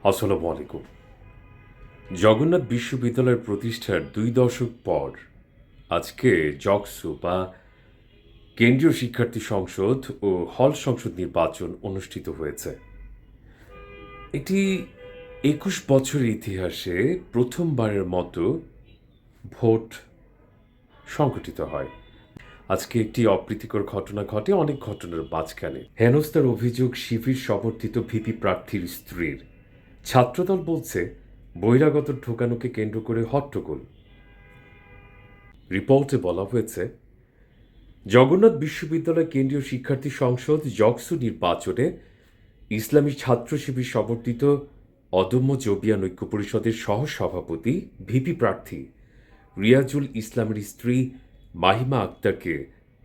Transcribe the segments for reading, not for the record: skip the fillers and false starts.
আসসালামু আলাইকুম। জগন্নাথ বিশ্ববিদ্যালয়ের প্রতিষ্ঠার ২ দশক পর আজকে জগসু বা কেন্দ্রীয় শিক্ষার্থী সংসদ ও হল সংসদ নির্বাচন অনুষ্ঠিত হয়েছে। এটি ২১ বছরের ইতিহাসে প্রথমবারের মতো ভোট সংঘটিত হয়। আজকে একটি অপ্রীতিকর ঘটনা ঘটে অনেক ঘটনার মাঝখানে। হেনস্থার অভিযোগ শিবির সমর্থিত ভিপি প্রার্থীর স্ত্রীর। ছাত্রদল বলছে বহিরাগত ঢোকানোকে কেন্দ্র করে হট্টগোল। রিপোর্টে বলা হয়েছে জগন্নাথ বিশ্ববিদ্যালয় কেন্দ্রীয় শিক্ষার্থী সংসদ জগসু নির্বাচনে ইসলামী ছাত্র শিবির সমর্থিত অদম্য জবিয়ান ঐক্য পরিষদের সহসভাপতি ভিপি প্রার্থী রিয়াজুল ইসলামের স্ত্রী মাহিমা আক্তারকে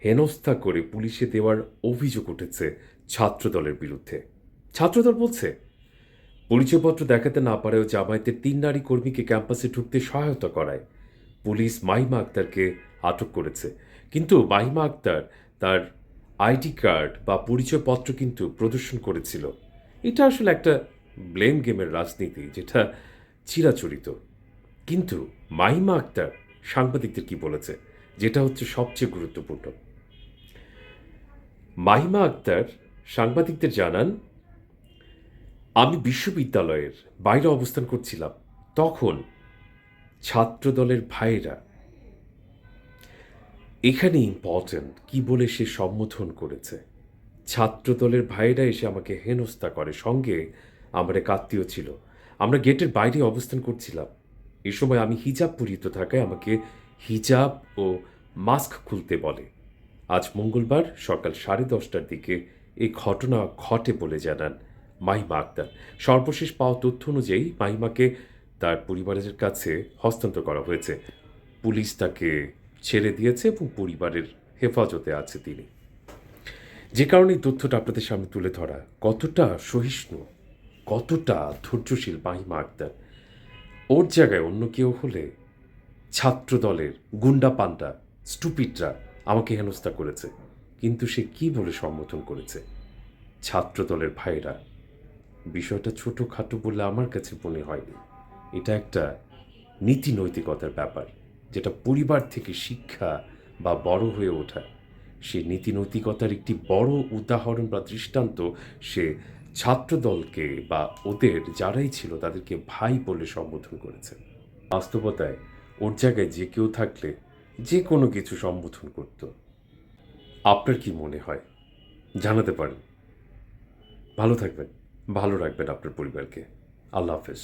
হেনস্থা করে পুলিশে দেওয়ার অভিযোগ উঠেছে ছাত্রদলের বিরুদ্ধে। ছাত্রদল বলছে পরিচয়পত্র দেখাতে না পারেও জামায়াতের ৩ নারী কর্মীকে ক্যাম্পাসে ঢুকতে সহায়তা করায় পুলিশ মাহিমা আক্তারকে আটক করেছে। কিন্তু মাহিমা আক্তার তার আইডি কার্ড বা পরিচয়পত্র কিন্তু প্রদর্শন করেছিল। এটা আসলে একটা ব্লেম গেমের রাজনীতি, যেটা চিরাচরিত। কিন্তু মাহিমা আক্তার সাংবাদিকদের কি বলেছে, যেটা হচ্ছে সবচেয়ে গুরুত্বপূর্ণ। মাহিমা আক্তার সাংবাদিকদের জানান, আমি বিশ্ববিদ্যালয়ের বাইরে অবস্থান করছিলাম। তখন ছাত্রদলের ভাইয়েরা, এখানে ইম্পর্ট্যান্ট কি বলে সে সম্বোধন করেছে, ছাত্রদলের ভাইয়েরা এসে আমাকে হেনস্থা করে। সঙ্গে আমার এক আত্মীয় ছিল। আমরা গেটের বাইরে অবস্থান করছিলাম। এ সময় আমি হিজাব পরিহিত থাকায় আমাকে হিজাব ও মাস্ক খুলতে বলে। আজ মঙ্গলবার সকাল 10:30টার দিকে এই ঘটনা ঘটে বলে জানান মাহিমা আক্তার। সর্বশেষ পাওয়া তথ্য অনুযায়ী মাহিমাকে তার পরিবারের কাছে হস্তান্তর করা হয়েছে। পুলিশ তাকে ছেড়ে দিয়েছে এবং পরিবারের হেফাজতে আছে তিনি। যে কারণে এই তথ্যটা আপনাদের সামনে তুলে ধরা, কতটা সহিষ্ণু, কতটা ধৈর্যশীল মাহিমা আক্তার। ওর জায়গায় অন্য কেউ হলে ছাত্রদলের গুন্ডা পান্ডা স্টুপিডরা আমাকে হেনস্থা করেছে, কিন্তু সে কি বলে সম্বোধন করেছে, ছাত্রদলের ভাইরা। বিষয়টা ছোটোখাটো বলে আমার কাছে মনে হয়নি। এটা একটা নীতি নৈতিকতার ব্যাপার, যেটা পরিবার থেকে শিক্ষা বা বড় হয়ে ওঠা। সে নীতি নৈতিকতার একটি বড় উদাহরণ বা দৃষ্টান্ত সে ছাত্রদলকে বা ওদের যারাই ছিল তাদেরকে ভাই বলে সম্বোধন করেছে। বাস্তবতায় ওর জায়গায় যে কেউ থাকলে যে কোনো কিছু সম্বোধন করত। আপনার কি মনে হয় জানাতে পারেন। ভালো থাকবেন, ভালো রাখবেন আপনার পরিবারকে। আল্লাহ হাফেজ।